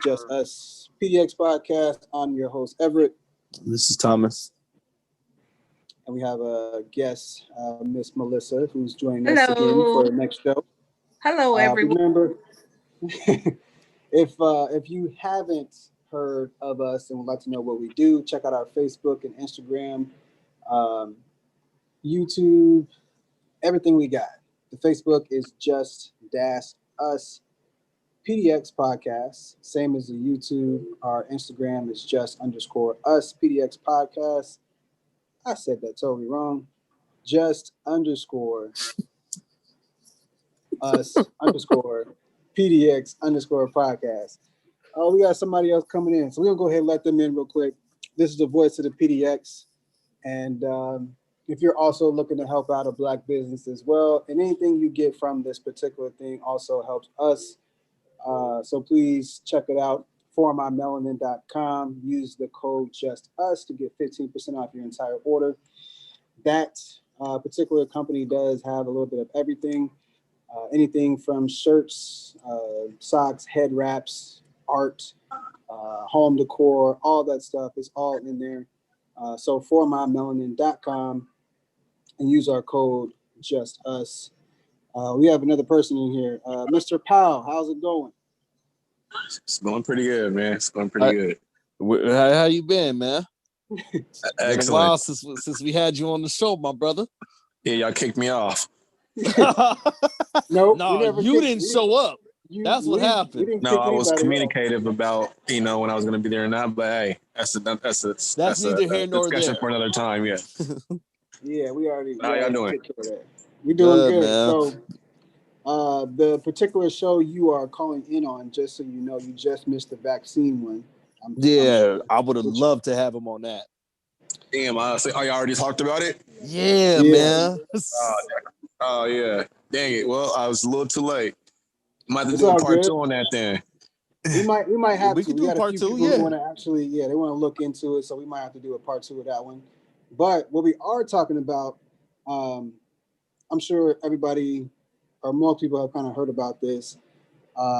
Just Us PDX podcast. I'm your host, Everett. This is Thomas. And we have a guest, Miss Melissa, who's joining us again for the next show. Hello, everyone. Remember, if you haven't heard of us and would like to know what we do, check out our Facebook and Instagram, YouTube, everything we got. The Facebook is Just Us PDX podcast, same as the YouTube. Our Instagram is Just _Us PDX podcast. I said that totally wrong. Just _ Us _ PDX _ podcast. Oh, we got somebody else coming in, so we're gonna go ahead and let them in real quick. This is the voice of the PDX, and if you're also looking to help out a Black business as well, and anything you get from this particular thing also helps us. So please check it out. formymelanin.com. Use the code JUSTUS to get 15% off your entire order. That particular company does have a little bit of everything. Anything from shirts, socks, head wraps, art, home decor, all that stuff is all in there. So formymelanin.com and use our code JUSTUS. We have another person in here. Mr. Powell, how's it going? It's going pretty good, man. It's going pretty good. How you been, man? Excellent. Been a while since we had you on the show, my brother. Yeah, y'all kicked me off. No, you didn't show up. That's what happened. No, I was communicative about when I was going to be there or not. But hey, that's neither here nor discussion there for another time. Yeah. Yeah, we already. How y'all doing? We're doing good. Man. So, the particular show you are calling in on, just so you know, you just missed the vaccine one. I would have loved to have him on that. Damn, you already talked about it? Yeah. Man. Oh, yeah. Dang it. Well, I was a little too late. Might have to do a part 2 on that then. We might have we to. Can We do got part a few 2, people who want to actually, they want to look into it, so we might have to do a part 2 of that one. But what we are talking about, I'm sure everybody or most people have kind of heard about this.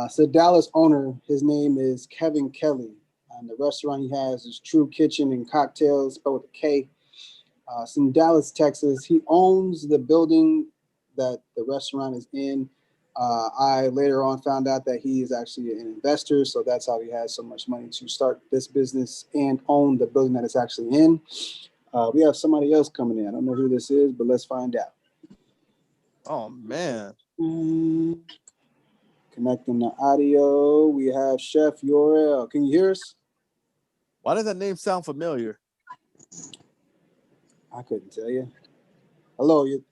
So Dallas owner, his name is Kevin Kelley, and the restaurant he has is True Kitchen Kocktails, spelled with a K. It's in Dallas, Texas. He owns the building that the restaurant is in. I later on found out that he is actually an investor, so that's how he has so much money to start this business and own the building that it's actually in. We have somebody else coming in. I don't know who this is, but let's find out. Oh, man. Connecting the audio. We have Chef Yorell. Can you hear us? Why does that name sound familiar? I couldn't tell you. Hello. It's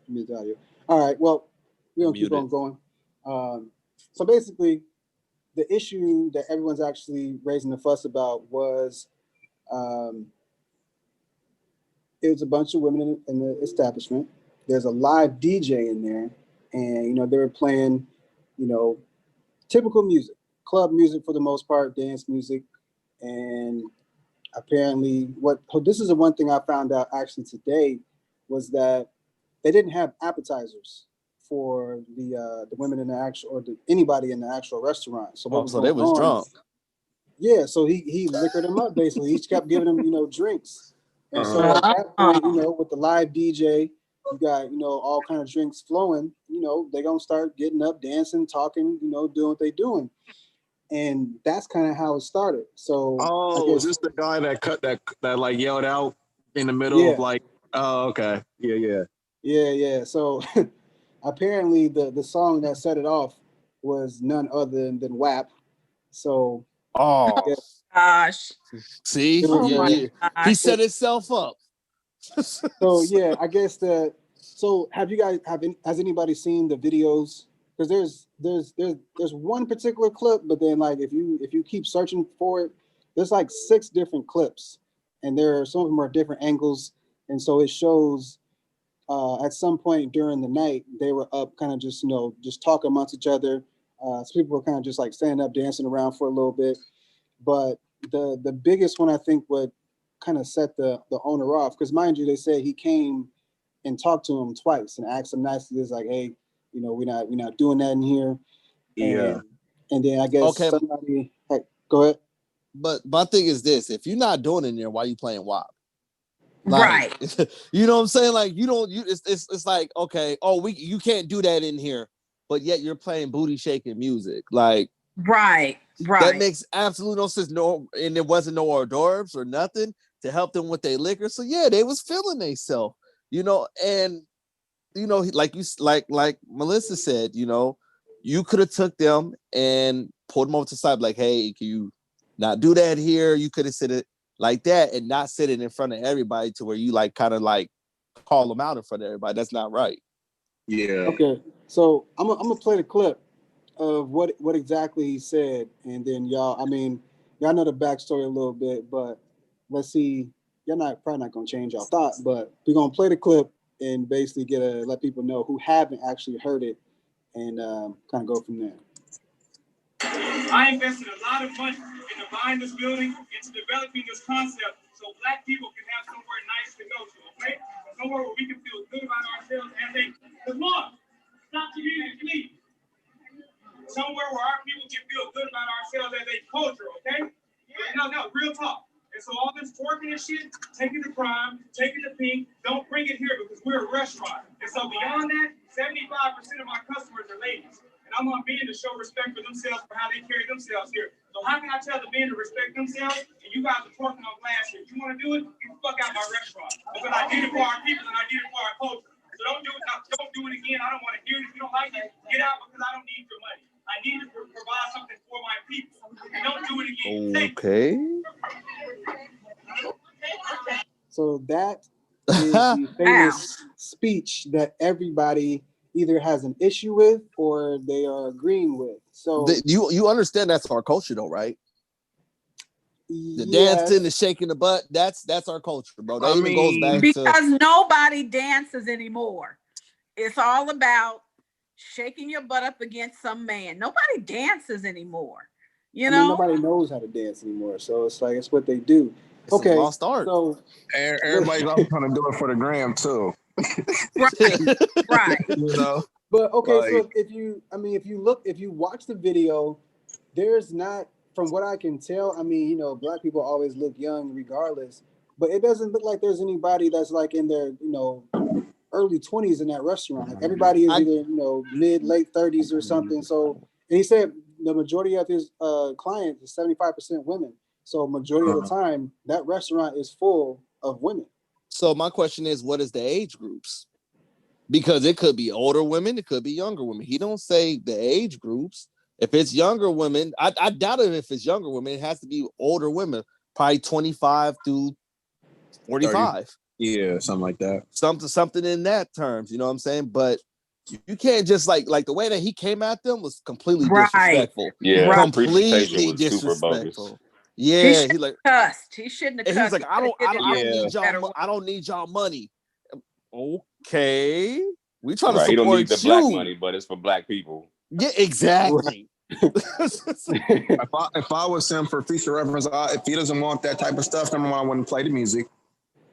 muted audio. All right. Well, we're going to keep on going. So basically, the issue that everyone's actually raising the fuss about was it was a bunch of women in the establishment. There's a live DJ in there, and they were playing, typical music, club music for the most part, dance music, and apparently, this is the one thing I found out actually today was that they didn't have appetizers for the women in the actual or anybody in the actual restaurant. So so they was drunk. Yeah, so he liquored them up basically. He kept giving them drinks, and so at that point, with the live DJ. You got, all kind of drinks flowing, they're going to start getting up, dancing, talking, doing what they're doing. And that's kind of how it started. So, is this the guy that like yelled out in the middle of like, oh, okay. Yeah. So apparently the song that set it off was none other than WAP. So. Oh, gosh. See, he set himself up. So I guess so has anybody seen the videos? Because there's one particular clip, but then like if you keep searching for it, there's like 6 different clips, and some of them are different angles, and so it shows at some point during the night they were up kind of just talking amongst each other. So people were kind of just like standing up, dancing around for a little bit, but the biggest one I think would kind of set the owner off, because mind you, they said he came and talked to him twice and asked him nicely, like, hey, we're not doing that in here. Yeah. And then I guess somebody go ahead. But my thing is this: if you're not doing it in there, why are you playing WAP? Right. You know what I'm saying? Like it's like, okay, you can't do that in here, but yet you're playing booty shaking music. Like right. That makes absolute no sense. No, and there wasn't no hors d'oeuvres or nothing to help them with their liquor. So yeah, they was feeling themselves, and like Melissa said, you could have took them and pulled them over to the side, like, hey, can you not do that here? You could have said it like that and not sit it in front of everybody to where you like kind of like call them out in front of everybody. That's not right. Yeah. Okay, so I'm gonna play the clip of what exactly he said, and then y'all know the backstory a little bit, but let's see. You're probably not gonna change your thought, but we're gonna play the clip and basically let people know who haven't actually heard it, and kind of go from there. I invested a lot of money into buying this building, into developing this concept, so Black people can have somewhere nice to go to, okay? Somewhere where we can feel good about ourselves as come on, stop the music, please. Somewhere where our people can feel good about ourselves as a culture, okay? No, real talk. And so all this twerking and shit, taking the crime, taking the pink, don't bring it here because we're a restaurant. And so beyond that, 75% of my customers are ladies. And I'm on men to show respect for themselves for how they carry themselves here. So how can I tell the men to respect themselves and you guys are twerking on glass here? You want to do it? Get the fuck out of my restaurant. Because I did it for our people and I did it for our culture. So don't do it again. I don't want to hear it. If you don't like it, get out because I don't need your money. I need to provide something for my people. And don't do it again. Okay. So that is the famous speech that everybody either has an issue with or they are agreeing with. So you understand that's our culture though, right? The dancing, the shaking the butt, that's our culture, bro. That even goes back because nobody dances anymore. It's all about shaking your butt up against some man. Nobody dances anymore. Nobody knows how to dance anymore. So it's like it's what they do. It's a lost art. So everybody's also trying to do it for the gram too. Right. But okay, so if you watch the video, there's not, from what I can tell, Black people always look young regardless, but it doesn't look like there's anybody that's like in their, early 20s in that restaurant. Like everybody is either, mid, late 30s or something. So, and he said the majority of his clients is 75% women. So majority of the time, that restaurant is full of women. So my question is, what is the age groups? Because it could be older women, it could be younger women. He don't say the age groups. If it's younger women, I doubt it. If it's younger women, it has to be older women, probably 25 to 45. 30. Yeah, something like that. Something in that terms, you know what I'm saying? But you can't just like the way that he came at them was completely disrespectful. Yeah, completely disrespectful. Yeah, he like cussed. He shouldn't have cussed. He's like, I don't need y'all money. Okay, we trying to support you. He don't need the black money, but it's for Black people. Yeah, exactly. If I was him for future reference, if he doesn't want that type of stuff, number one, I wouldn't play the music.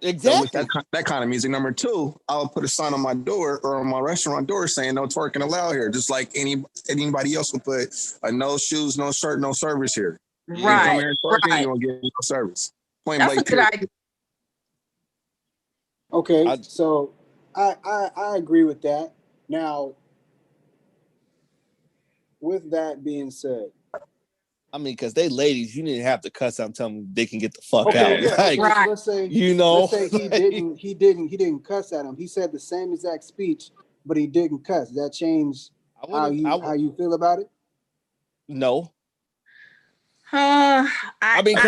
Exactly. That kind of music. Number two, I would put a sign on my door or on my restaurant door saying no twerking allowed here, just like anybody else would put a no shoes, no shirt, no service here. You come here and twerking, you won't get no service. Plain That's a good idea. Okay, so I agree with that. Now, with that being said, because they ladies, you didn't have to cuss out and tell them they can get the fuck out. Yeah, like, so let's say he didn't cuss at him. He said the same exact speech, but he didn't cuss. Does that change how you feel about it? No. I think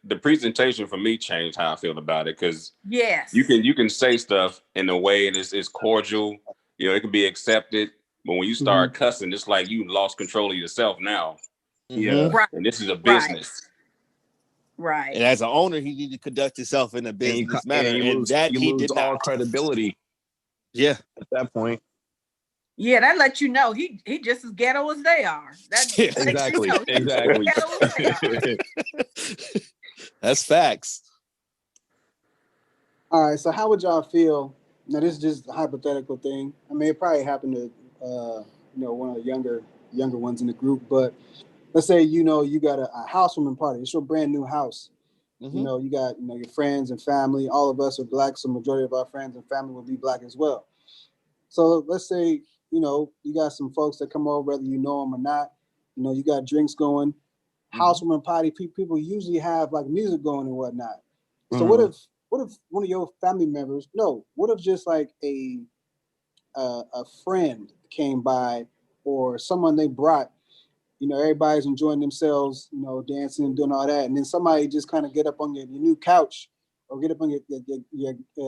the presentation for me changed how I feel about it, because you can say stuff in a way and it's cordial, it can be accepted, but when you start cussing, it's like you lost control of yourself now. Yeah, and this is a business. Right. And as an owner, he needed to conduct himself in a business manner, and that he did all not. Credibility. Yeah, at that point. Yeah, that lets you know he just as ghetto as they are. Exactly. That's facts. All right, so how would y'all feel? Now, this is just a hypothetical thing. It probably happened to one of the younger younger ones in the group. But let's say, you know, you got a housewarming party. It's your brand new house. You know, you got, you know, your friends and family. All of us are Black, so majority of our friends and family will be Black as well. So let's say, you know, you got some folks that come over, whether you know them or not. You know, you got drinks going, housewarming party. People usually have like music going and whatnot. So what if one of your family members? No, what if just like a friend came by or someone they brought? You know, everybody's enjoying themselves, you know, dancing and doing all that. And then somebody just kind of get up on your new couch or get up on your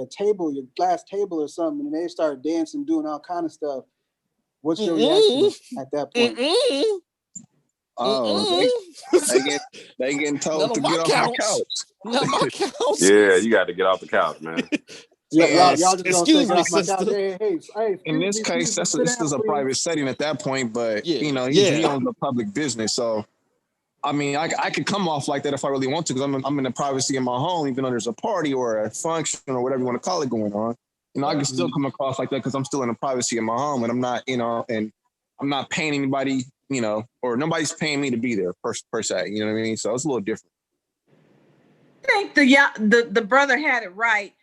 table, your glass table or something, and they start dancing, doing all kind of stuff. What's your reaction at that point? They getting told to get off my couch. Not my couch. Yeah, you got to get off the couch, man. Y'all just excuse me, gonna say, sister. hey, In this case, this is a private setting at that point, but you know, he owns a public business. So, I mean, I could come off like that if I really want to, because I'm in the privacy of my home, even though there's a party or a function or whatever you want to call it going on. You know, I can still come across like that because I'm still in the privacy of my home, and I'm not, you know, and I'm not paying anybody, you know, or nobody's paying me to be there per se. You know what I mean? So it's a little different. I think the brother had it right.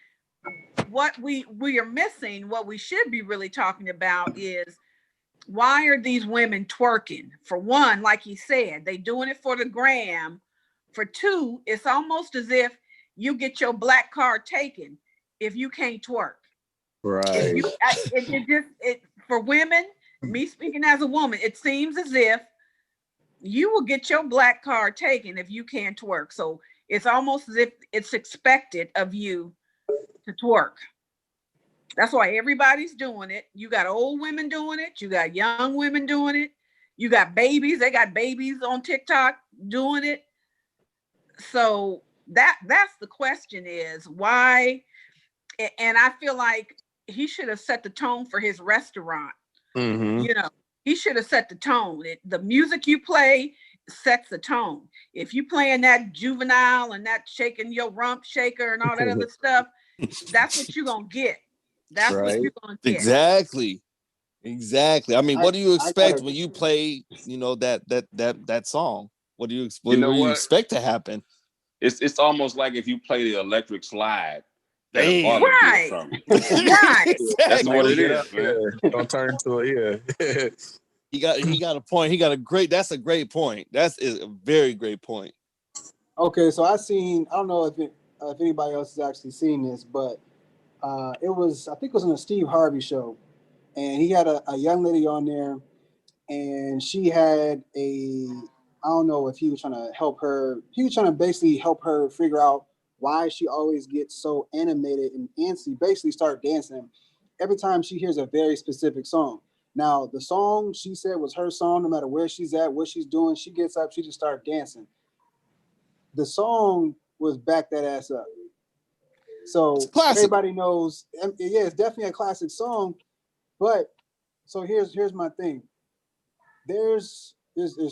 What we are missing, what we should be really talking about is, why are these women twerking? For one, like he said, they doing it for the gram. For two, it's almost as if you get your black card taken if you can't twerk. Right. For women, me speaking as a woman, it seems as if you will get your black card taken if you can't twerk. So it's almost as if it's expected of you to twerk. That's why everybody's doing it. You got old women doing it. You got young women doing it. You got babies. They got babies on TikTok doing it. So that's the question is why. And I feel like he should have set the tone for his restaurant. You know, he should have set the tone. The music you play sets the tone. If you playing that juvenile and that shaking your rump shaker and all that other stuff, that's what you're gonna get. That's right. What you're gonna get. Exactly. I mean, what do you expect when you play, you know, that song? What do you expect to happen? It's almost like if you play the electric slide. Right. Right. That's what it is, man. Don't turn into it. He got a point. That's a great point. That's a very great point. Okay, so I don't know if anybody else has actually seen this, but I think it was on a Steve Harvey show, and he had a young lady on there, and she had I don't know if he was trying to help her. He was trying to basically help her figure out why she always gets so animated and antsy, basically start dancing every time she hears a very specific song. Now, the song she said was her song, no matter where she's at, what she's doing, she gets up, she just starts dancing. The song was Back That Ass Up. So everybody knows, yeah, it's definitely a classic song, but so here's my thing. There's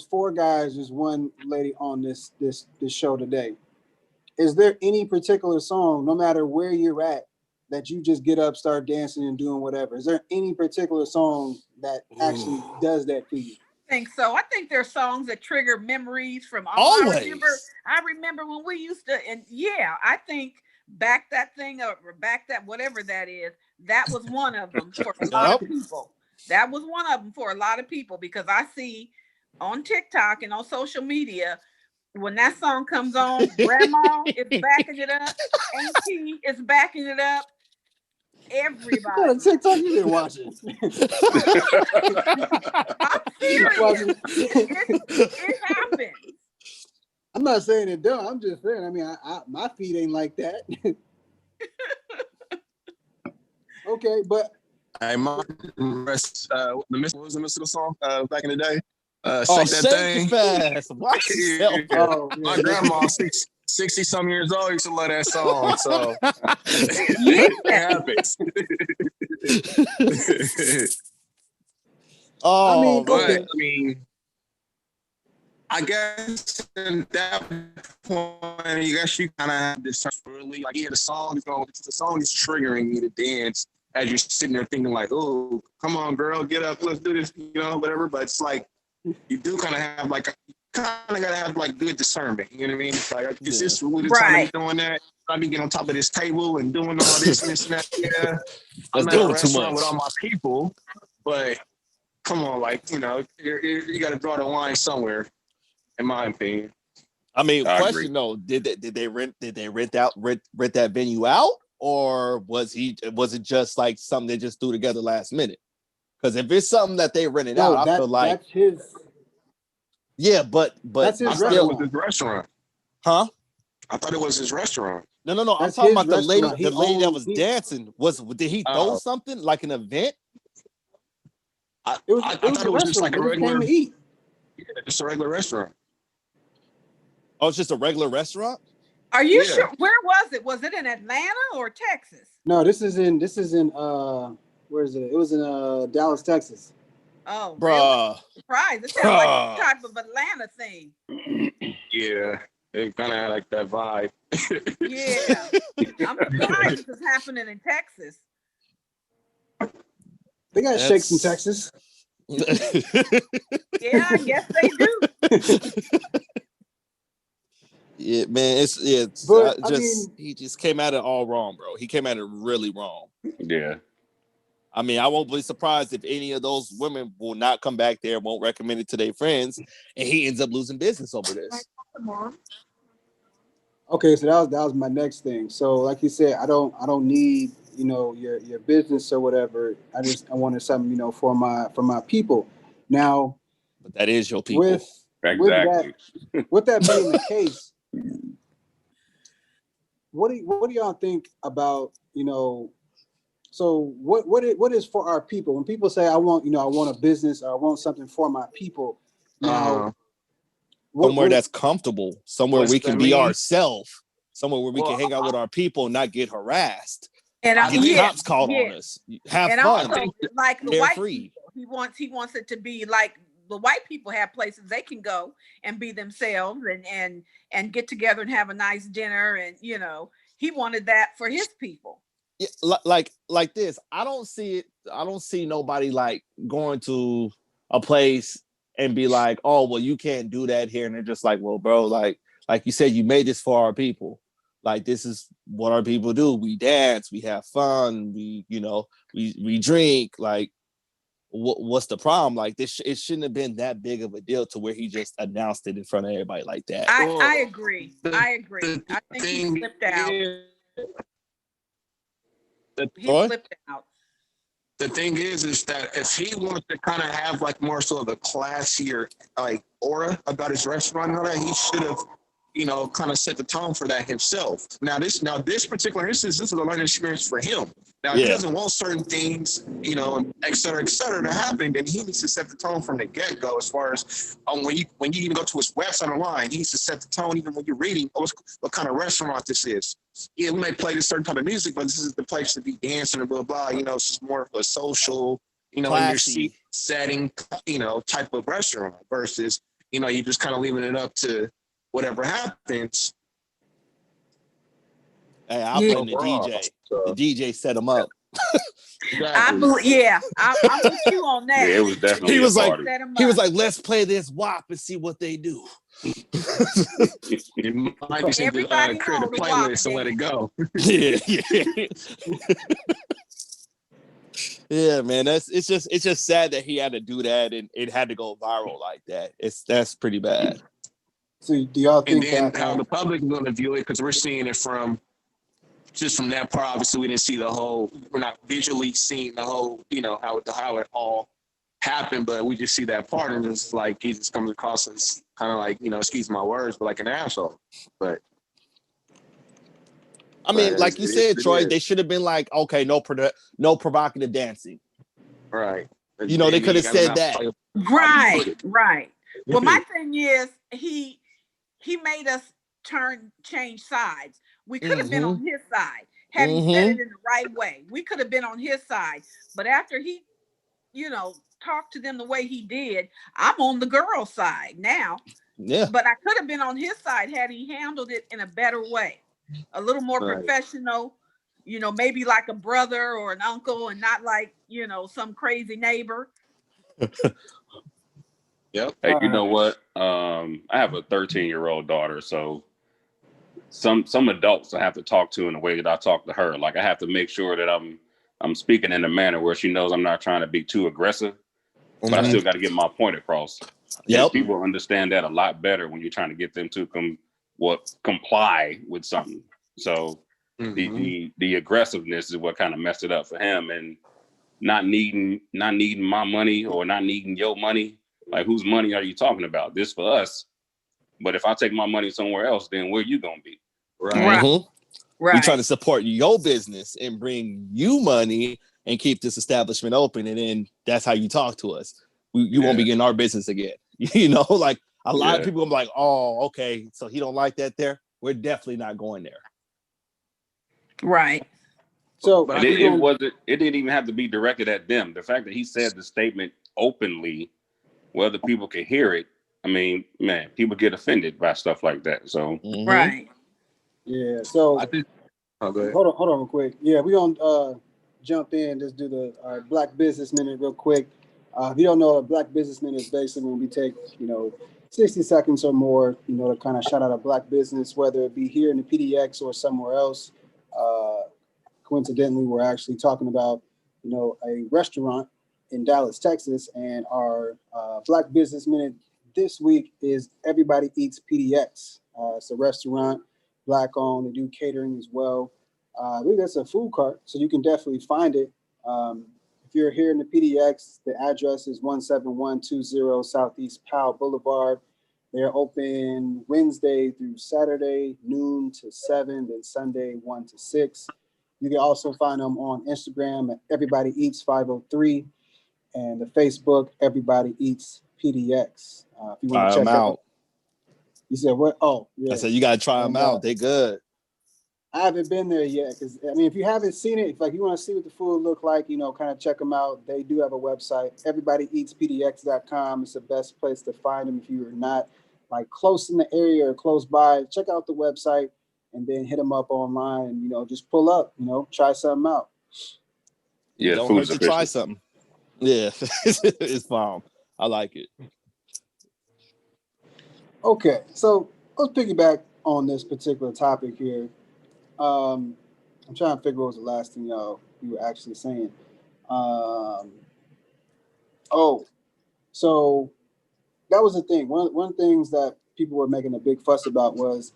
4 guys, there's 1 lady on this show today. Is there any particular song, no matter where you're at, that you just get up, start dancing and doing whatever? Is there any particular song that actually does that for you? I think so. I think there are songs that trigger memories from always. I remember when we used to, and yeah, I think Back That Thing Up or Back That whatever that is, that was one of them for a lot of people. That was one of them for a lot of people, because I see on TikTok and on social media, when that song comes on, Grandma is backing it up, Auntie is backing it up, everybody. What a TikTok you been watching? I'm serious. It happens. I'm not saying it don't. I'm just saying. I mean, my feet ain't like that. Okay, but what was the mystical song back in the day? Shake that thing fast. Watch yourself. My grandma, 60-some years old, used to love that song. So it happens. I guess at that point, I guess you kind of have this really like, the song is triggering you to dance as you're sitting there thinking like, oh, come on, girl, get up, let's do this, you know, whatever. But it's like, you do kind of have like gotta have like good discernment. You know what I mean? It's like, is this really the Right. time to be doing that? I be getting on top of this table and doing all this and this and that. Yeah, I'm at a restaurant with all my people, but come on, like, you know, you got to draw the line somewhere, in my opinion. I mean, question though, did they rent that venue out, or was it just like something they just threw together last minute? Because if it's something that they rented out, I feel like that's his. Yeah, but that's his I thought it was his restaurant. Huh? I thought it was his restaurant. No. I'm talking about the lady that was dancing. Did he throw something like an event? I thought it was just like a regular. Yeah, just a regular restaurant. Oh, it's just a regular restaurant? Are you sure? Where was it? Was it in Atlanta or Texas? No, this is in where is it? It was in Dallas, Texas. Oh, bruh. Really? Surprised. It sounds like a type of Atlanta thing. Yeah, it kind of had like that vibe. Yeah, I'm surprised this is happening in Texas. They got shakes in Texas. Yeah, I guess they do. Yeah, man, he just came at it all wrong, bro. He came at it really wrong. Yeah. I mean, I won't be surprised if any of those women will not come back there, won't recommend it to their friends, and he ends up losing business over this. Okay, so that was my next thing. So, like you said, I don't need, you know, your business or whatever. I wanted something, you know, for my people. Now, but that is your people. With that being the case, what do y'all think about, you know? So what is for our people? When people say I want a business or I want something for my people, now somewhere that's comfortable, somewhere we can be ourselves, somewhere where we can hang out with our people and not get harassed. And get cops called on us. Have fun. Also, like the white people, he wants it to be like the white people have places they can go and be themselves and get together and have a nice dinner, and you know, he wanted that for his people. Yeah, like this. I don't see nobody like going to a place and be like, oh, well, you can't do that here. And they're just like, well, bro, like you said, you made this for our people. Like, this is what our people do. We dance, we have fun, we drink. Like, what's the problem? Like, it shouldn't have been that big of a deal to where he just announced it in front of everybody like that. I agree. I think he slipped out. He slipped out. The thing is that if he wants to kind of have like more sort of a classier like aura about his restaurant and all that, he should have, you know, kind of set the tone for that himself. Now this particular instance, this is a learning experience for him. Now, if he doesn't want certain things, you know, et cetera, to happen, then he needs to set the tone from the get-go as far as when you even go to his website online, he needs to set the tone even when you're reading what kind of restaurant this is. Yeah, we may play this certain type of music, but this is the place to be dancing and blah, blah. You know, it's just more of a social, you know, in your seat setting, you know, type of restaurant versus, you know, you just kind of leaving it up to whatever happens. Hey, I'll blame the DJ. The DJ set him up. Exactly. I'm with you on that. Yeah, it was definitely. He was like, let's play this WAP and see what they do. It might be something to create a playlist and let it go. Yeah. Yeah, man. It's just sad that he had to do that and it had to go viral like that. That's pretty bad. So do y'all think and then how the public is going to view it, because we're seeing it from that part. Obviously, we didn't see the whole. We're not visually seeing the whole. You know how it all happened, but we just see that part, and it's like he just comes across as kind of like, you know, excuse my words, but like an asshole. But I mean, like you said, Troy, they should have been like, okay, no provocative dancing. Right. You know, they could have said that. Right. Well, my thing is he made us change sides. We could have been on his side had he said it in the right way. We could have been on his side, but after he, you know, talked to them the way he did, I'm on the girl's side now. Yeah. But I could have been on his side had he handled it in a better way, a little more professional. You know, maybe like a brother or an uncle, and not like, you know, some crazy neighbor. Yep. Hey, you know what? I have a 13-year-old daughter, so some adults I have to talk to in the way that I talk to her. Like I have to make sure that I'm speaking in a manner where she knows I'm not trying to be too aggressive, but I still got to get my point across. Yep. And people understand that a lot better when you're trying to get them to comply with something. So the aggressiveness is what kind of messed it up for him, and not needing my money or not needing your money. Like, whose money are you talking about? This for us. But if I take my money somewhere else, then where you gonna be? Right. We try to support your business and bring you money and keep this establishment open, and then that's how you talk to us. You won't be getting our business again. You know, like a lot of people are like, oh, okay, so he don't like that there. We're definitely not going there. Right. So but it didn't even have to be directed at them. The fact that he said the statement openly, where other people can hear it. I mean, man, people get offended by stuff like that. So right. Yeah. So I think. Oh, go ahead. hold on real quick. Yeah, we're gonna jump in, just do the Black Business Minute real quick. If you don't know, a Black Business Minute is basically when we take 60 seconds or more, to kind of shout out a black business, whether it be here in the PDX or somewhere else. Coincidentally, we're actually talking about a restaurant in Dallas, Texas, and our Black Business Minute this week is Everybody Eats PDX. It's a restaurant, black owned. They do catering as well. I believe that's a food cart, so you can definitely find it. If you're here in the PDX, the address is 17120 Southeast Powell Boulevard. They're open Wednesday through Saturday, noon to 7, then Sunday 1 to 6. You can also find them on Instagram at Everybody Eats 503 and the Facebook Everybody Eats PDX. If you want to check them out. You said what? Oh, yeah. I said you gotta try them out. They good. I haven't been there yet because if you haven't seen it, if you want to see what the food look like, kind of check them out. They do have a website, everybodyeatspdx.com. It's the best place to find them if you are not close in the area or close by. Check out the website and then hit them up online and just pull up, try something out. Yeah, don't hurt to try something. Yeah, it's fun. I like it. Okay, so let's piggyback on this particular topic here. I'm trying to figure out what was the last thing you were actually saying. So that was the thing. One of the things that people were making a big fuss about was,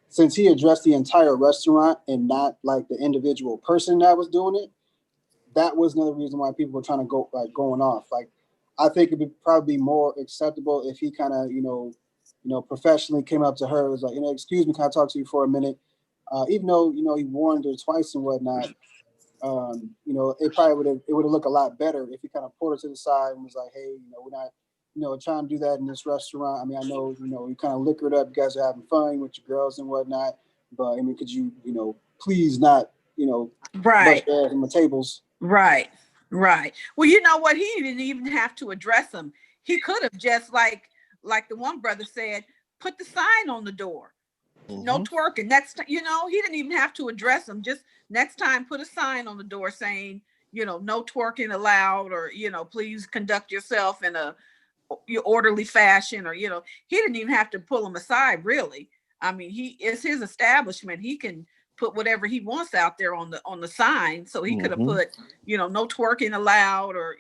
since he addressed the entire restaurant and not the individual person that was doing it, that was another reason why people were trying to go going off. I think it would probably be more acceptable if he kind of professionally came up to her, was like, excuse me, can I talk to you for a minute? Even though he warned her twice and whatnot, it probably would have looked a lot better if he kind of pulled her to the side and was like, hey, we're not trying to do that in this restaurant. I mean, I know you kind of liquored up, you guys are having fun with your girls and whatnot, but I mean, could you please not right bust your ass on the tables? Right. Well, you know what? He didn't even have to address them. He could have just like the one brother said, put the sign on the door. No twerking. Next time, he didn't even have to address them. Just next time, put a sign on the door saying, no twerking allowed, or please conduct yourself in your orderly fashion, or he didn't even have to pull them aside. Really, I mean, it's his establishment. He can put whatever he wants out there on the sign. So he could have put, no twerking allowed, or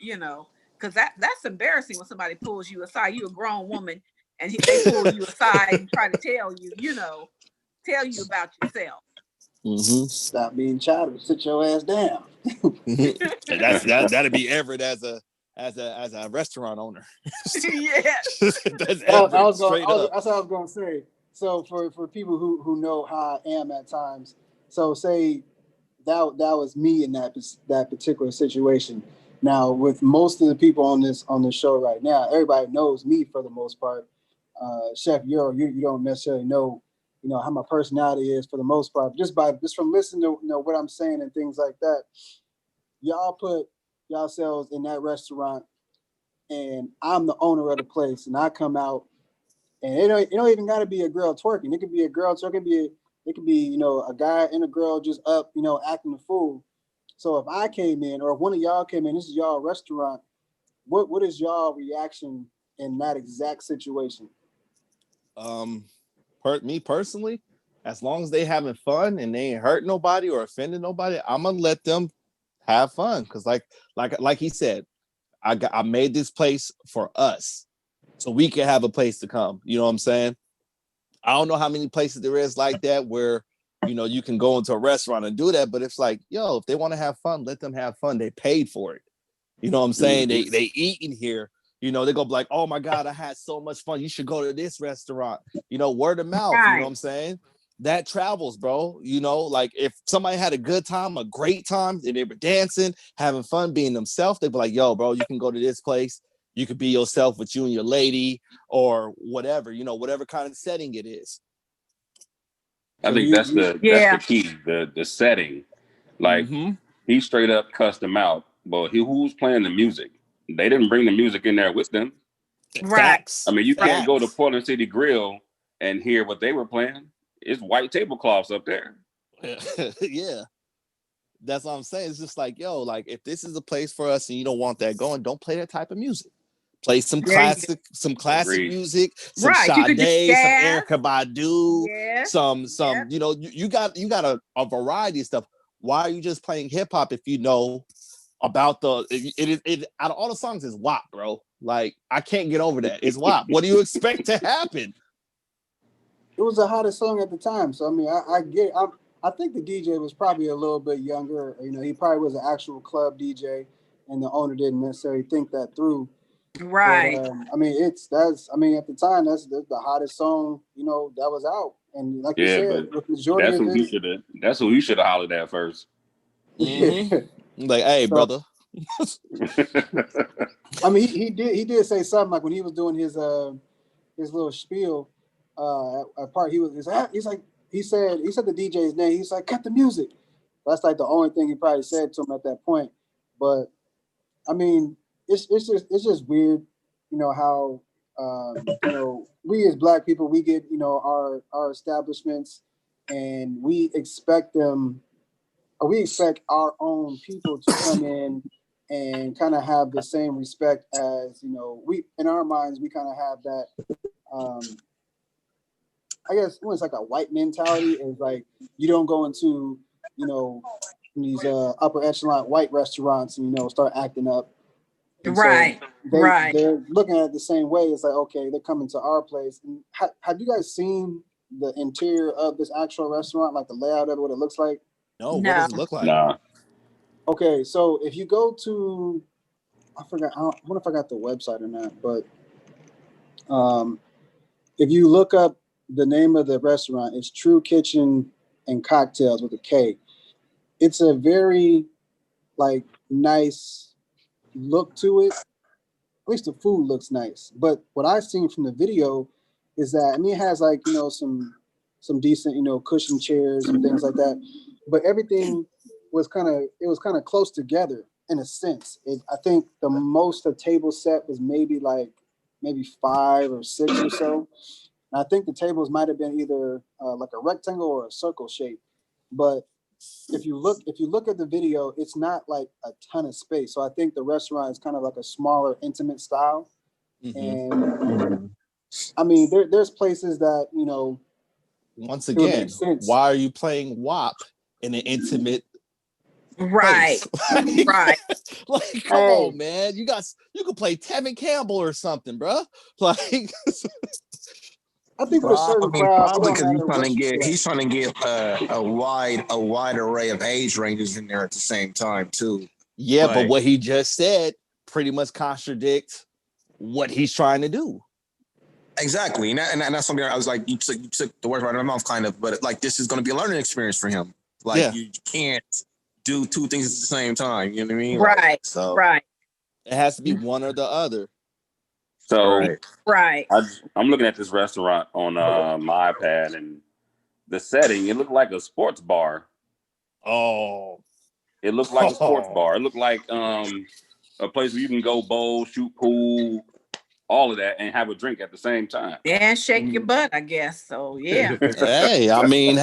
because that's embarrassing when somebody pulls you aside. You a grown woman, and they pull you aside and try to tell you about yourself. Stop being childish. Sit your ass down. That'd be Everett as a restaurant owner. Yeah. That's what I was going to say. So for people who know how I am at times, so say that was me in that particular situation. Now, with most of the people on this show right now, everybody knows me for the most part. Chef Yorell, you don't necessarily know how my personality is for the most part. Just from listening to what I'm saying and things like that. Y'all put yourselves in that restaurant, and I'm the owner of the place, and I come out, and it don't even got to be a girl twerking. It could be a girl twerking. It could be a guy and a girl just up acting a fool. So if I came in, or if one of y'all came in, this is y'all restaurant, what is y'all reaction in that exact situation? Me personally, as long as they having fun and they ain't hurt nobody or offending nobody, I'm gonna let them have fun. Cause like he said, I made this place for us, so we can have a place to come. You know what I'm saying? I don't know how many places there is like that where, you know, you can go into a restaurant and do that, but it's like, yo, if they want to have fun, let them have fun. They paid for it. You know what I'm saying? They eating here. You know, they go like, oh my God, I had so much fun. You should go to this restaurant. You know, word of mouth. You know what I'm saying? That travels, bro. You know, like if somebody had a good time, a great time, and they were dancing, having fun, being themselves, they'd be like, yo, bro, you can go to this place. You could be yourself with you and your lady or whatever, you know, whatever kind of setting it is. I think that's the key, the setting. Like he straight up cussed them out, but who's playing the music? They didn't bring the music in there with them. Facts. I mean, you can't go to Portland City Grill and hear what they were playing. It's white tablecloths up there. Yeah. That's what I'm saying. It's just like, yo, like if this is a place for us and you don't want that going, don't play that type of music. Play some classic music, some Sade, some Erykah Badu, some, you know, you got a variety of stuff. Why are you just playing hip hop if you know about it out of all the songs is WAP, bro? Like I can't get over that. It's WAP. What do you expect to happen? It was the hottest song at the time. So I mean, I think the DJ was probably a little bit younger. You know, he probably was an actual club DJ, and the owner didn't necessarily think that through. Right. But, I mean, at the time, that's the hottest song, you know, that was out. And like you said, the majority of it, that's who you should have hollered at first. Like, hey, brother. I mean, he did say something like when he was doing his little spiel at part. He said the DJ's name. He's like, cut the music. That's like the only thing he probably said to him at that point. But I mean, it's just weird, you know, how you know, we as Black people, we get, you know, our establishments and we expect our own people to come in and kind of have the same respect as, you know, we in our minds we kind of have that I guess it's like a white mentality. Is like you don't go into, you know, these upper echelon white restaurants and, you know, start acting up. And right. So they're looking at it the same way. It's like, okay, they're coming to our place. And have you guys seen the interior of this actual restaurant, like the layout of it, what it looks like? No. What does it look like? Nah. Okay, so if you go to, I wonder if I got the website or not, but if you look up the name of the restaurant, it's True Kitchen and Cocktails with a K. It's a very like nice look to it. At least the food looks nice. But what I've seen from the video is that, I mean, it has like, you know, some decent, you know, cushion chairs and things like that. But everything was kind of close together in a sense. I think the most a table set was maybe 5 or 6 or so. And I think the tables might have been either like a rectangle or a circle shape. But if you look at the video, it's not like a ton of space. So I think the restaurant is kind of like a smaller, intimate style. And I mean, there's places that, you know, once again, why are you playing WAP in an intimate place? Right. Like, come on, man. You could play Tevin Campbell or something, bro. Like I think with a certain crowd, probably because he's trying to get a wide array of age ranges in there at the same time too. Yeah, but what he just said pretty much contradicts what he's trying to do. Exactly, and that's something I was like, you took the word right out of my mouth, kind of. But like, this is going to be a learning experience for him. Like, you can't do two things at the same time. You know what I mean? Right. Right. It has to be one or the other. So right. I'm looking at this restaurant on my iPad, and the setting, it looked like a sports bar. Oh. It looked like a sports bar. It looked like a place where you can go bowl, shoot pool, all of that, and have a drink at the same time. And shake your butt, I guess. So yeah. Hey, I mean,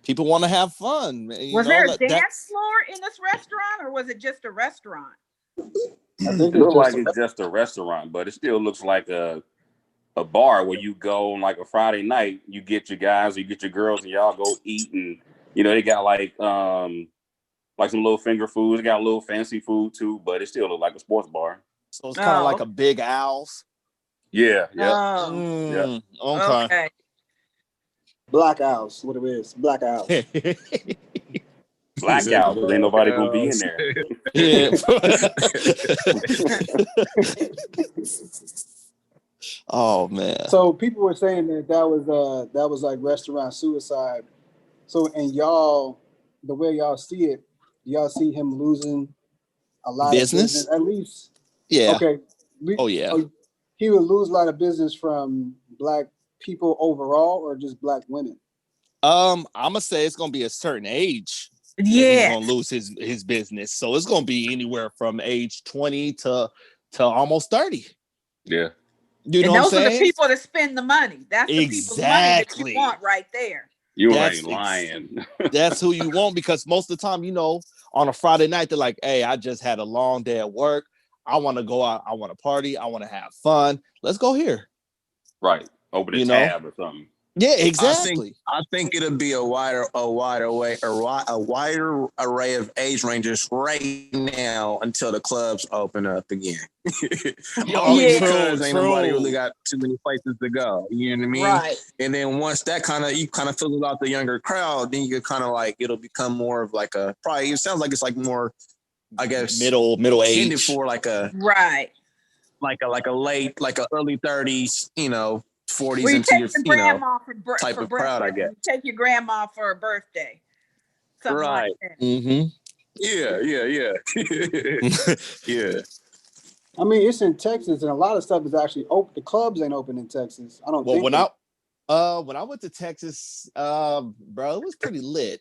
people want to have fun. Was there a dance floor in this restaurant, or was it just a restaurant? I think It it's looks like just it's just a restaurant, but it still looks like a bar where you go on like a Friday night. You get your guys, you get your girls, and y'all go eat. And they got like some little finger foods. They got a little fancy food too, but it still looks like a sports bar. So it's kind of like a Big Al's. Yeah. Yeah. Okay. Black Owls, what it is. Black Owls. Blackout, because ain't nobody gonna be in there. Yeah. Oh man. So people were saying that was like restaurant suicide. So and y'all, the way y'all see it, y'all see him losing a lot of business at least. Yeah. Okay. He would lose a lot of business from Black people overall, or just Black women. I'm gonna say it's gonna be a certain age. Yeah, he's gonna lose his business. So it's gonna be anywhere from age 20 to almost 30. Yeah. You know and what I'm saying? Those are the people that spend the money. That's the people's money that you want right there. You ain't lying. That's who you want, because most of the time, on a Friday night, they're like, hey, I just had a long day at work. I want to go out. I want to party. I want to have fun. Let's go here. Right. Open a tab or something. Yeah, exactly. I think it'll be a wider array of age ranges right now until the clubs open up again. Only because ain't nobody really got too many places to go. You know what I mean? Right. And then once that you fill out the younger crowd, then you kind of like it'll become more of like a probably. It sounds like it's like more, I guess, middle age for like a like a late, like a early 30s, 40s into your type of crowd, I guess. You take your grandma for a birthday. Something like that. Mm-hmm. Yeah. Yeah. I mean, it's in Texas, and a lot of stuff is actually open. The clubs ain't open in Texas. I don't think. When I went to Texas, bro, it was pretty lit.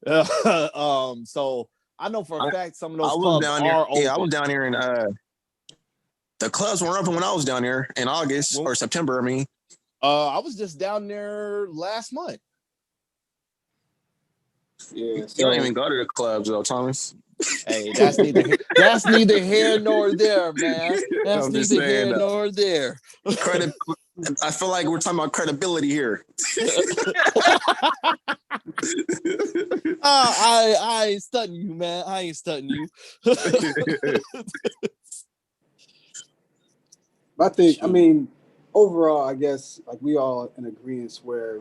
So I know for a fact some of those clubs are open. Yeah, I was down here in the clubs weren't open when I was down here in August or September. I mean, I was just down there last month. Yeah, you don't even go to the clubs though, Thomas. Hey, that's neither here nor there, man. That's neither here nor there. I feel like we're talking about credibility here. I ain't stunting you, man. I ain't stunting you. I mean, overall, I guess like we all in agreement where,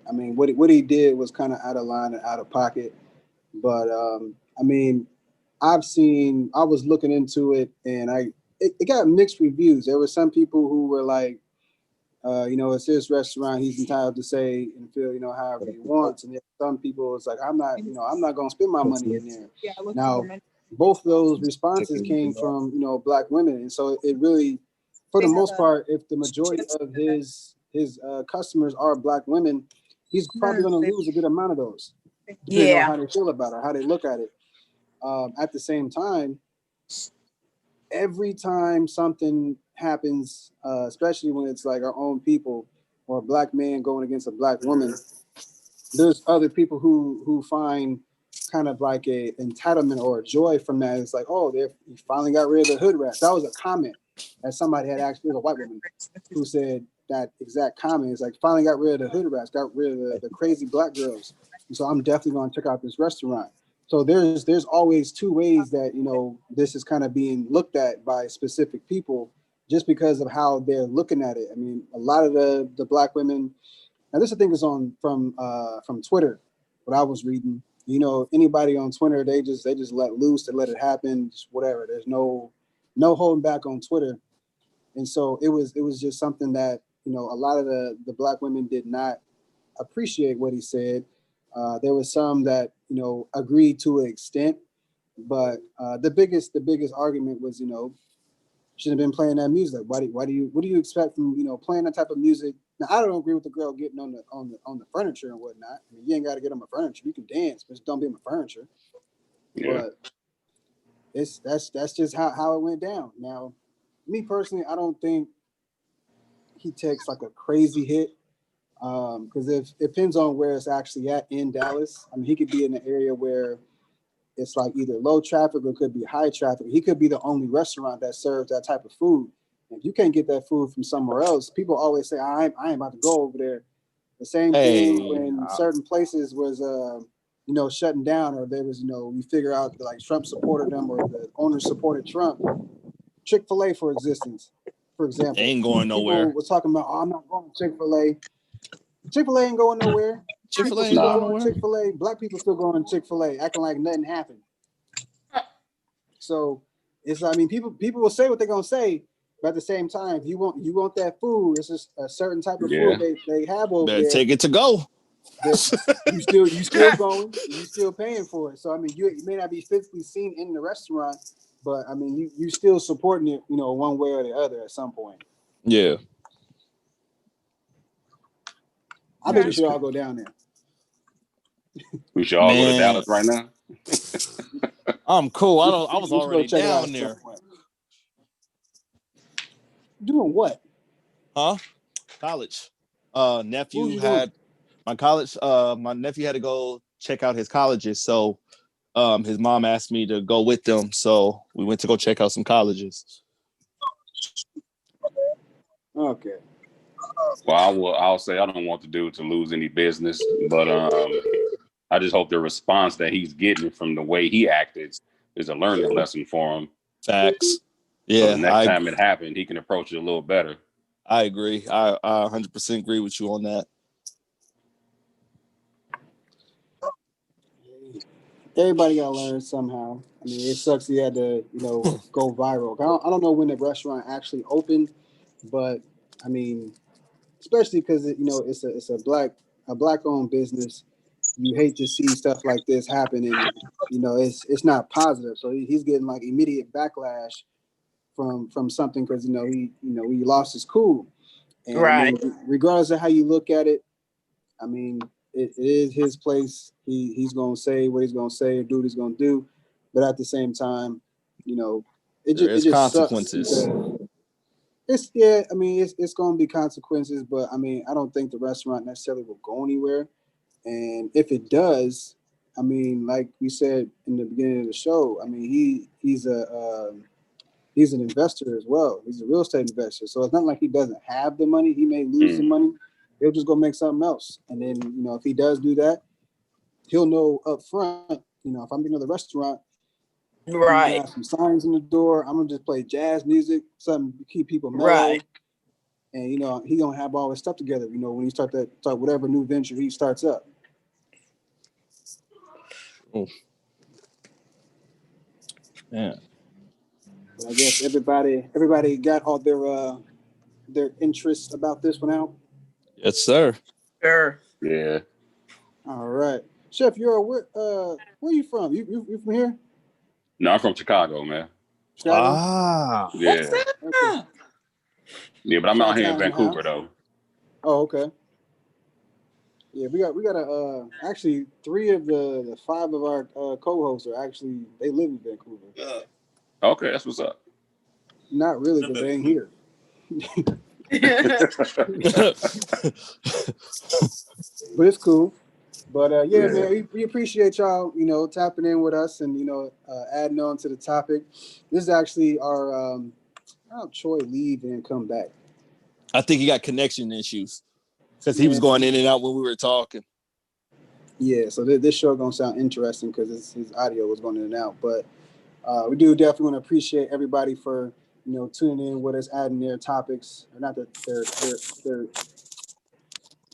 I mean, what he did was kind of out of line and out of pocket. But I mean, I was looking into it, and it got mixed reviews. There were some people who were like, it's his restaurant. He's entitled to say and feel, however he wants. And then some people, it's like, I'm not going to spend my money in there. Now, both of those responses came from, Black women. And so it really, for the most part, if the majority of his customers are Black women, he's probably going to lose a good amount of those. Depending on how they feel about it, how they look at it. At the same time, every time something happens, especially when it's like our own people or a Black man going against a Black woman, there's other people who find kind of like a entitlement or a joy from that. It's like, oh, he finally got rid of the hood rat. That was a comment that somebody had actually, a white woman who said that exact comment. It's like, finally got rid of the hood rats, got rid of the crazy Black girls. And so I'm definitely going to check out this restaurant. So there's always two ways that, this is kind of being looked at by specific people just because of how they're looking at it. I mean, a lot of the Black women, now this I think is from Twitter, what I was reading. Anybody on Twitter, they just let loose, they let it happen, just whatever. There's no holding back on Twitter. And so it was just something that, a lot of the Black women did not appreciate what he said. There was some that, agreed to an extent, but the biggest argument was, shouldn't have been playing that music. What do you expect from, playing that type of music? Now, I don't agree with the girl getting on the furniture and whatnot. I mean, you ain't got to get on my furniture. You can dance, but just don't be on my furniture. Yeah. But that's just how it went down. Now, me personally, I don't think he takes like a crazy hit. Because it depends on where it's actually at in Dallas. I mean, he could be in an area where it's like either low traffic or it could be high traffic. He could be the only restaurant that serves that type of food. If you can't get that food from somewhere else, people always say, I ain't about to go over there. The same thing when certain places was, shutting down, or there was, we figure out that, like, Trump supported them or the owners supported Trump. Chick-fil-A, for example, ain't going nowhere. People was talking about, I'm not going to Chick-fil-A. Chick-fil-A ain't going nowhere. Chick-fil-A ain't going nowhere. Chick-fil-A. Black people still going to Chick-fil-A, acting like nothing happened. So it's, people will say what they're gonna say, but at the same time, if you want that food, it's just a certain type of food they have over there. Take it to go. You still going, you still paying for it. So you may not be physically seen in the restaurant, but you still supporting it, one way or the other at some point. Yeah. I think we should all go down there. We should all go to Dallas right now. I'm cool. I was already down there. Doing what? Huh? College. My nephew had to go check out his colleges. So his mom asked me to go with them. So we went to go check out some colleges. Okay. Well, I'll say I don't want the dude to lose any business, but I just hope the response that he's getting from the way he acted is a learning lesson for him. Facts. Yeah. So the next time it happened, he can approach it a little better. I agree. I 100% agree with you on that. Everybody got to learn somehow. It sucks he had to, go viral. I don't know when the restaurant actually opened, but especially because it's a black owned business. You hate to see stuff like this happen, and it's not positive. So he's getting like immediate backlash from something because he lost his cool. And right. Regardless of how you look at it, it is his place. He's gonna say what he's gonna say, or do what he's gonna do. But at the same time, it just consequences. It's gonna be consequences, but I don't think the restaurant necessarily will go anywhere. And if it does, like we said in the beginning of the show, he's an investor as well. He's a real estate investor. So it's not like he doesn't have the money. He may lose the money. He'll just go make something else. And then, if he does do that, he'll know up front, if I'm getting to the restaurant, right, have some signs in the door. I'm gonna just play jazz music, something to keep people mellow. Right. And he gonna have all his stuff together, when he start whatever new venture he starts up. Oh. Yeah. But I guess everybody got all their interests about this one out. Yes, sir. Sure. Yeah. All right, Chef, where are you from? You from here? No, I'm from Chicago, man. Chicago? Ah. Yeah. Okay. Yeah, but I'm out here in Vancouver though. Oh, okay. Yeah, we got actually 3 of the 5 of our co-hosts are actually, they live in Vancouver. Okay, that's what's up. Not really, because they ain't here. But it's cool. But man, we appreciate y'all, tapping in with us and adding on to the topic. This is actually our Troy leave and come back. I think he got connection issues because he was going in and out when we were talking. Yeah, so this show gonna sound interesting because his audio was going in and out. But we do definitely want to appreciate everybody for tuning in with us, adding their topics, or not that they're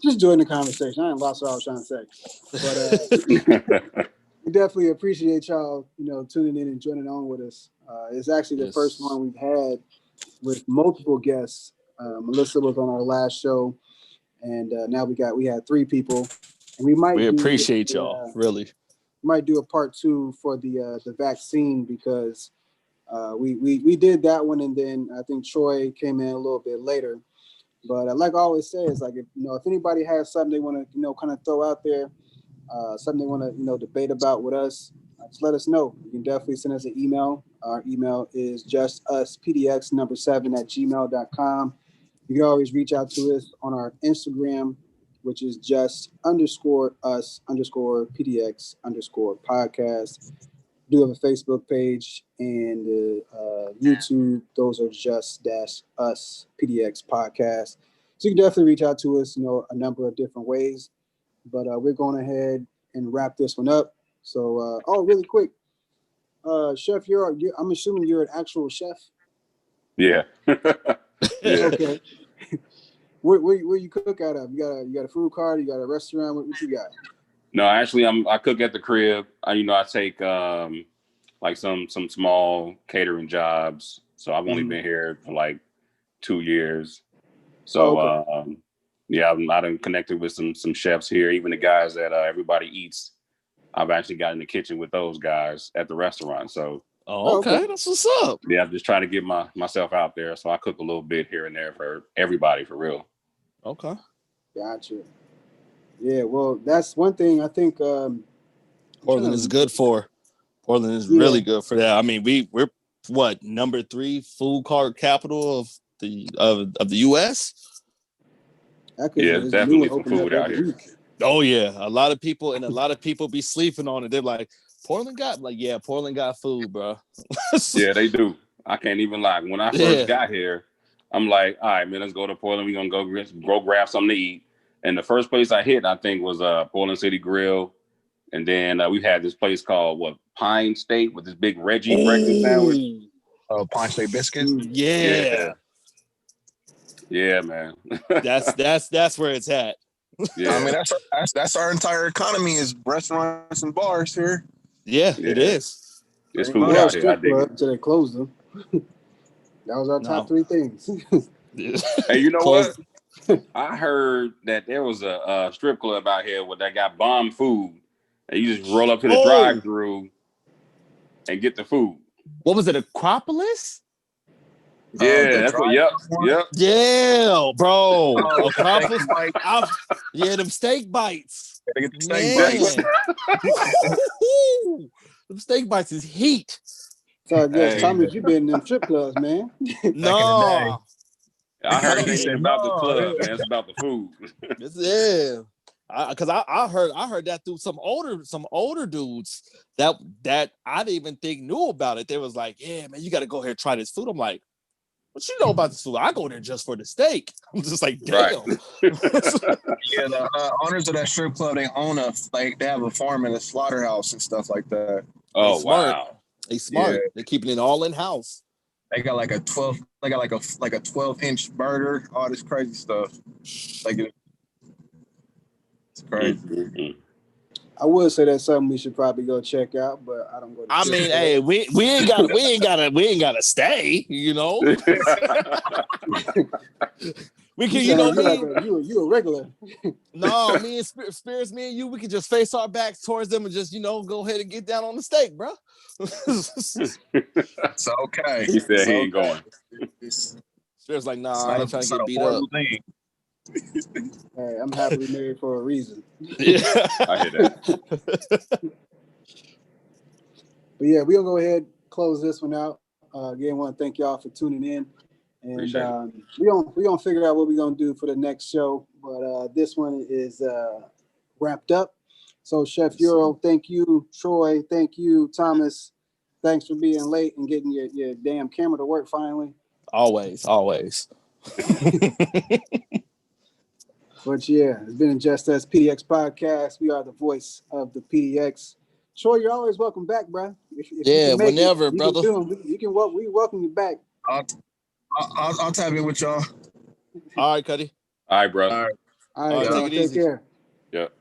just join the conversation. I ain't lost what I was trying to say, but we definitely appreciate y'all, tuning in and joining on with us. It's actually the first one we've had with multiple guests. Melissa was on our last show, and now we had 3 people, and we appreciate y'all really. Might do a part 2 for the vaccine because we did that one, and then I think Troy came in a little bit later. But like I always say, it's like if anybody has something they want to kind of throw out there, something they want to debate about with us, just let us know. You can definitely send us an email. Our email is justuspdx7@gmail.com. You can always reach out to us on our Instagram, which is just_us_PDX_podcast. do have a Facebook page and YouTube. Those are just us PDX podcast. So you can definitely reach out to us, a number of different ways. But we're going ahead and wrap this one up. So, really quick, Chef, I'm assuming you're an actual chef. Yeah. Yeah. Okay. Where you cook out of? You got a food cart? You got a restaurant? What you got? No, actually, I cook at the crib. I take like some small catering jobs. So I've only been here for like 2 years. So I done connected with some chefs here. Even the guys that Everybody Eats, I've actually got in the kitchen with those guys at the restaurant. So okay, that's what's up. Yeah, I'm just trying to get myself out there. So I cook a little bit here and there for everybody, for real. Okay, gotcha. Yeah, well, that's one thing I think Portland is good for. Portland is really good for that. I mean, we're what, number 3 food cart capital of the US? Yeah, definitely some food out here. Oh yeah, a lot of people be sleeping on it. They're like, Portland got food, bro. Yeah, they do. I can't even lie. When I first got here, I'm like, all right, man, let's go to Portland. We're gonna go grab something to eat. And the first place I hit, I think, was Portland City Grill. And then we had this place called Pine State with this big Reggie breakfast sandwich. Pine State biscuit. Yeah, man. that's where it's at. Yeah, I mean that's our entire economy is restaurants and bars here. Yeah, it is. It's food out here. I dig it. Until they closed them. That was our top 3 things. Hey, you know what? I heard that there was a strip club out here that got bomb food. And you just roll up to the drive-through and get the food. What was it, Acropolis? Yeah, that's what. Yep. Yeah, bro. Acropolis. Them steak bites. Get the steak bites. Them steak bites is heat. So I guess Thomas, you been in them strip clubs, man. No. I heard it ain't about the club, man. It's about the food. Yeah. Because I heard that through some older dudes that I didn't even think knew about it. They was like, yeah, man, you got to go here and try this food. I'm like, what you know about this food? I go there just for the steak. I'm just like, damn. Right. Yeah, the owners of that strip club, they have a farm and a slaughterhouse and stuff like that. Oh, wow. They smart. Yeah. They're keeping it all in house. They got like a 12-inch burger, all this crazy stuff. Like it's crazy. Mm-hmm. I would say that's something we should probably go check out, but I don't go. Hey, we ain't gotta stay. You know, we can. You a regular? No, me and Spirits, me and you, we can just face our backs towards them and just go ahead and get down on the steak, bro. It's okay. He said he ain't going. Spirits like, nah, I ain't trying to get beat up. Hey, I'm happily married for a reason. Yeah, I hear that. But yeah, we'll go ahead and close this one out. Again, want to thank y'all for tuning in, and we gonna figure out what we're gonna do for the next show. But this one is wrapped up. So Chef Yorell, thank you. Troy, thank you. Thomas, thanks for being late and getting your damn camera to work finally. Always. But yeah, it's been Just Us PDX podcast. We are the voice of the PDX. Troy, you're always welcome back, bro. If whenever, brother. We welcome you back. I'll tap in with y'all. All right, Cuddy. All right, bro. All right, take it easy. Take care. Yep.